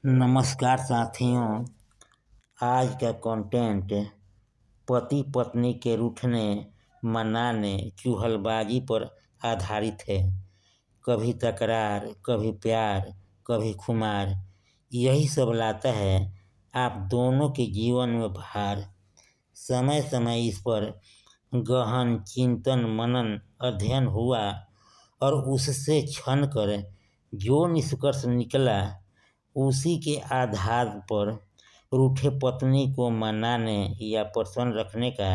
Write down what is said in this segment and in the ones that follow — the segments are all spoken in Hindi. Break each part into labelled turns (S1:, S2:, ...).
S1: नमस्कार साथियों। आज का कंटेंट पति पत्नी के रूठने मनाने चुगलबाजी पर आधारित है। कभी तकरार, कभी प्यार, कभी खुमार, यही सब लाता है आप दोनों के जीवन में भार। समय समय इस पर गहन चिंतन मनन अध्ययन हुआ और उससे छन कर जो निष्कर्ष निकला उसी के आधार पर रूठे पत्नी को मनाने या प्रसन्न रखने का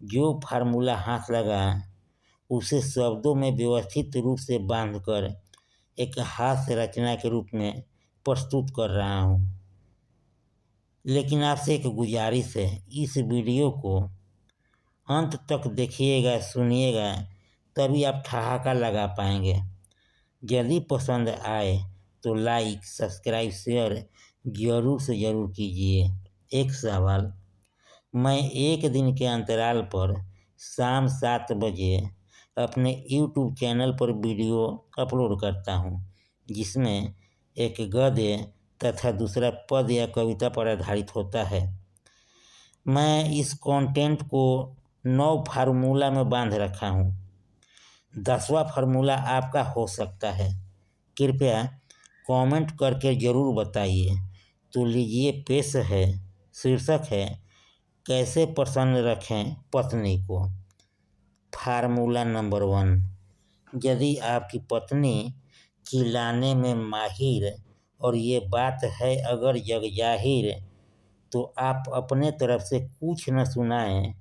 S1: जो फार्मूला हाथ लगा उसे शब्दों में व्यवस्थित रूप से बांधकर एक हास्य रचना के रूप में प्रस्तुत कर रहा हूँ। लेकिन आपसे एक गुजारिश है, इस वीडियो को अंत तक देखिएगा, सुनिएगा, तभी आप ठहाका लगा पाएंगे। यदि पसंद आए तो लाइक, सब्सक्राइब, शेयर जरूर से जरूर कीजिए। एक सवाल, मैं एक दिन के अंतराल पर शाम 7 बजे अपने YouTube चैनल पर वीडियो अपलोड करता हूँ, जिसमें एक गद्य तथा दूसरा पद या कविता पर आधारित होता है। मैं इस कंटेंट को 9 फार्मूला में बांध रखा हूँ। 10वां फार्मूला आपका हो सकता है। कृपया कमेंट करके ज़रूर बताइए। तो लीजिए, पेश है, शीर्षक है कैसे प्रसन्न रखें पत्नी को। फार्मूला नंबर 1, यदि आपकी पत्नी चिल्लाने में माहिर और ये बात है अगर जग जाहिर, तो आप अपने तरफ से कुछ न सुनाएं,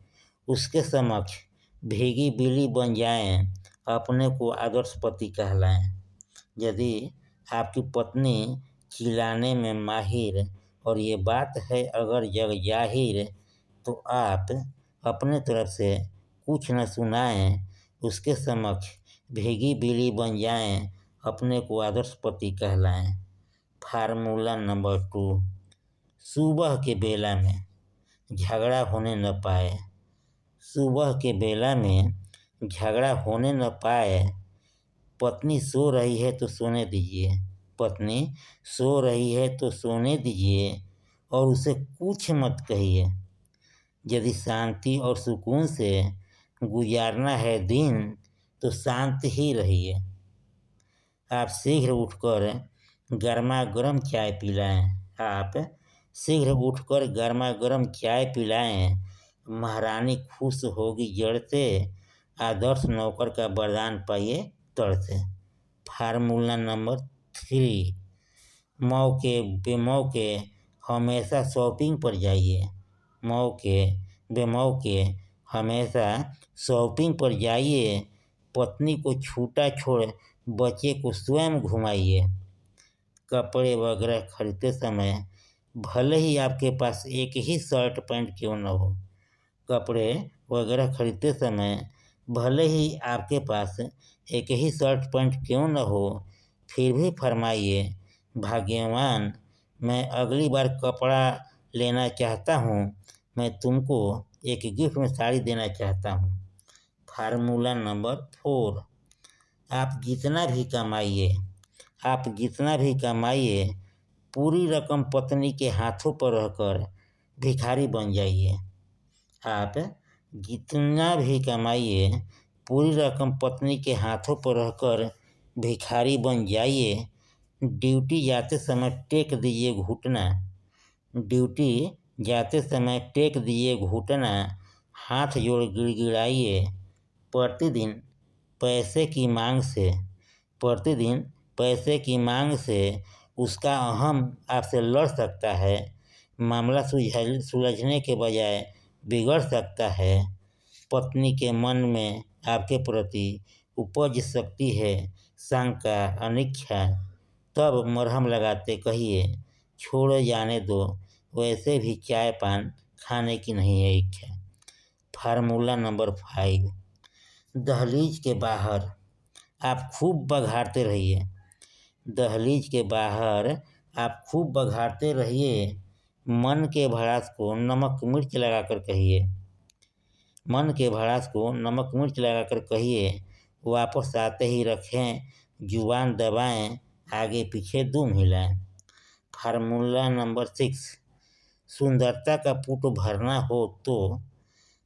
S1: उसके समक्ष भीगी बिल्ली बन जाएं, अपने को आदर्श पति कहलाएं। यदि आपकी पत्नी चिल्लाने में माहिर और ये बात है अगर जग जाहिर, तो आप अपने तरफ से कुछ न सुनाएं, उसके समक्ष भीगी बिल्ली बन जाएं, अपने को आदर्श पति कहलाएं। फार्मूला नंबर 2, सुबह के बेला में झगड़ा होने न पाए। सुबह के बेला में झगड़ा होने न पाए। पत्नी सो रही है तो सोने दीजिए। पत्नी सो रही है तो सोने दीजिए और उसे कुछ मत कहिए। यदि शांति और सुकून से गुजारना है दिन, तो शांत ही रहिए। आप शीघ्र उठकर गर्मा गर्म चाय पिलाएं। आप शीघ्र उठकर गर्मा गर्म चाय पिलाएं। महारानी खुश होगी जड़ से, आदर्श नौकर का वरदान पाइए तड़ से। फार्मूला नंबर 3, मौके बेमौके हमेशा शॉपिंग पर जाइए। मौके बेमौके हमेशा शॉपिंग पर जाइए। पत्नी को छूटा छोड़ बच्चे को स्वयं घुमाइए। कपड़े वगैरह खरीदते समय भले ही आपके पास एक ही शर्ट पैंट क्यों न हो, कपड़े वगैरह खरीदते समय भले ही आपके पास एक ही शर्ट पैंट क्यों न हो, फिर भी फरमाइए, भाग्यवान, मैं अगली बार कपड़ा लेना चाहता हूँ, मैं तुमको एक गिफ्ट में साड़ी देना चाहता हूँ। फार्मूला नंबर 4, आप जितना भी कमाइए, पूरी रकम पत्नी के हाथों पर रहकर भिखारी बन जाइए। आप जितना भी कमाइए, पूरी रकम पत्नी के हाथों पर रहकर भिखारी बन जाइए। ड्यूटी जाते समय टेक दीजिए घुटना। ड्यूटी जाते समय टेक दीजिए घुटना, हाथ जोड़ गिड़गिड़ाइए। प्रतिदिन पैसे की मांग से उसका अहम आपसे लड़ सकता है। मामला सुलझने के बजाय बिगड़ सकता है। पत्नी के मन में आपके प्रति उपज सकती है शंका, अनिच्छा। तब मरहम लगाते कहिए, छोड़ जाने दो, वैसे भी चाय पान खाने की नहीं है इच्छा। फार्मूला नंबर 5, दहलीज के बाहर आप खूब बघाड़ते रहिए। दहलीज के बाहर आप खूब बघाड़ते रहिए। मन के भड़ास को नमक मिर्च लगाकर कहिए। मन के भड़ास को नमक मिर्च लगाकर कहिए, वापस आते ही रखें जुबान दबाएं, आगे पीछे दुम हिलाएं। फार्मूला नंबर 6, सुंदरता का पुट भरना हो तो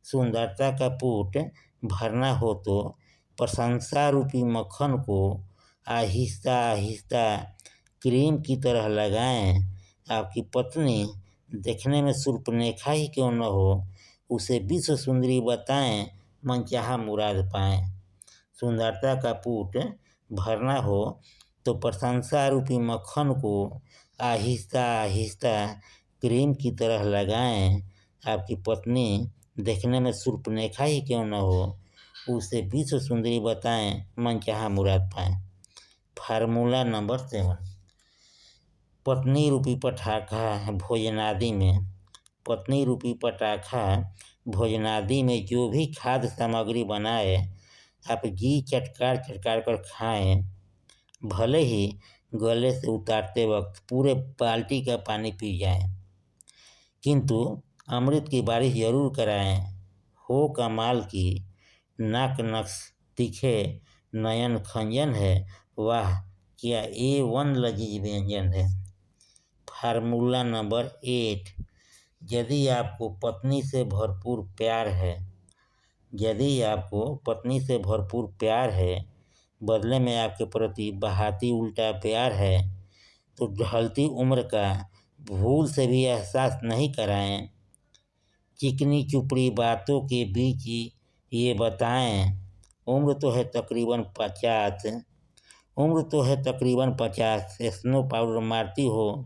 S1: सुंदरता का पुट भरना हो तो प्रशंसा रूपी मक्खन को आहिस्ता आहिस्ता क्रीम की तरह लगाएं। आपकी पत्नी देखने में शूर्पणखा ही क्यों न हो, उसे विश्व सुंदरी बताएं, मनचाहा मुराद पाएं। सुंदरता का पुट भरना हो तो प्रशंसा रूपी मक्खन को आहिस्ता आहिस्ता क्रीम की तरह लगाएं। आपकी पत्नी देखने में शूर्पणखा ही क्यों न हो, उसे विश्व सुंदरी बताएं, मनचाहा मुराद पाएं। फार्मूला नंबर 7, पत्नी रूपी पटाखा भोजनादि में पत्नी रूपी पटाखा भोजनादि में जो भी खाद्य सामग्री बनाए, आप घी चटकार चटकार कर खाएं। भले ही गले से उतारते वक्त पूरे बाल्टी का पानी पी जाएं, किंतु अमृत की बारिश जरूर कराएं। हो कमाल की, नाक नक्श तीखे, नयन खंजन है, वाह क्या A1 लजीज व्यंजन है। फार्मूला नंबर 8, यदि आपको पत्नी से भरपूर प्यार है बदले में आपके प्रति बहाती उल्टा प्यार है, तो ढलती उम्र का भूल से भी एहसास नहीं कराएं। चिकनी चुपड़ी बातों के बीच ये बताएं, उम्र तो है तकरीबन 50, स्नो पाउडर मारती हो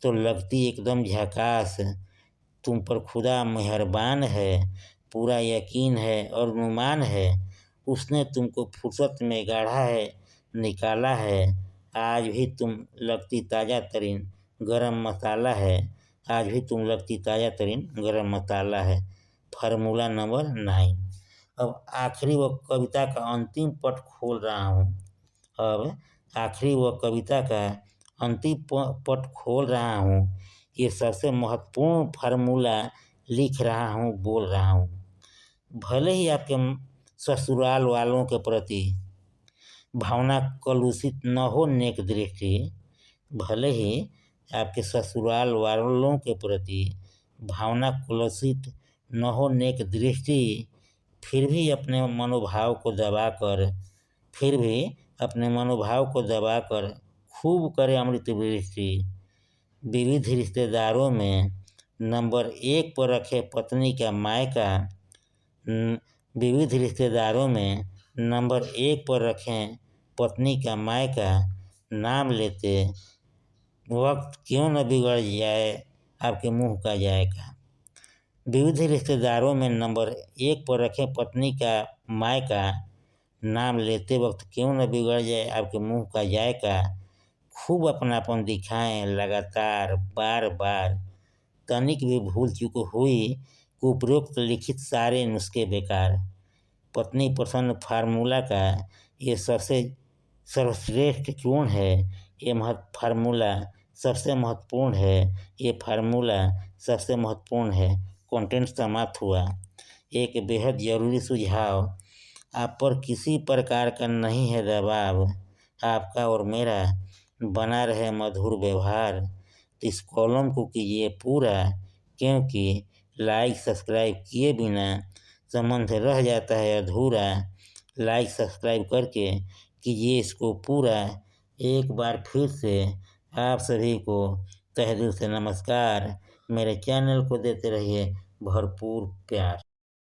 S1: तो लगती एकदम झकास। तुम पर खुदा मेहरबान है, पूरा यकीन है और अनुमान है, उसने तुमको फुर्सत में गाढ़ा है, निकाला है। आज भी तुम लगती ताज़ा तरीन गरम मसाला है। Formula number 9। अब आखिरी व कविता का अंतिम पट खोल रहा हूँ। ये सबसे महत्वपूर्ण फार्मूला लिख रहा हूँ, बोल रहा हूँ। भले ही आपके ससुराल वालों के प्रति भावना कलुषित न हो नेक दृष्टि, फिर भी अपने मनोभाव को दबाकर खूब करे अमृत वृष्टि। विविध रिश्तेदारों में नंबर 1 पर रखे पत्नी का मायका। नाम लेते वक्त क्यों न बिगड़ जाए आपके मुंह का जायका। विविध रिश्तेदारों में नंबर 1 पर रखे पत्नी का मायका, नाम लेते वक्त क्यों न बिगड़ जाए आपके मुंह का जायका। खूब अपनापन दिखाएं लगातार बार बार, तनिक भी भूल चूक हुई उपरोक्त लिखित सारे नुस्खे बेकार। पत्नी प्रसन्न फार्मूला का ये सबसे सर्वश्रेष्ठ चूर्ण है। ये फार्मूला सबसे महत्वपूर्ण है। कंटेंट समाप्त हुआ। एक बेहद जरूरी सुझाव, आप पर किसी प्रकार का नहीं है दबाव, आपका और मेरा बना रहे मधुर व्यवहार। तो इस कॉलम को कीजिए पूरा, क्योंकि लाइक सब्सक्राइब किए बिना संबंध रह जाता है अधूरा। लाइक सब्सक्राइब करके कीजिए इसको पूरा। एक बार फिर से आप सभी को तहे दिल से नमस्कार। मेरे चैनल को देते रहिए भरपूर प्यार।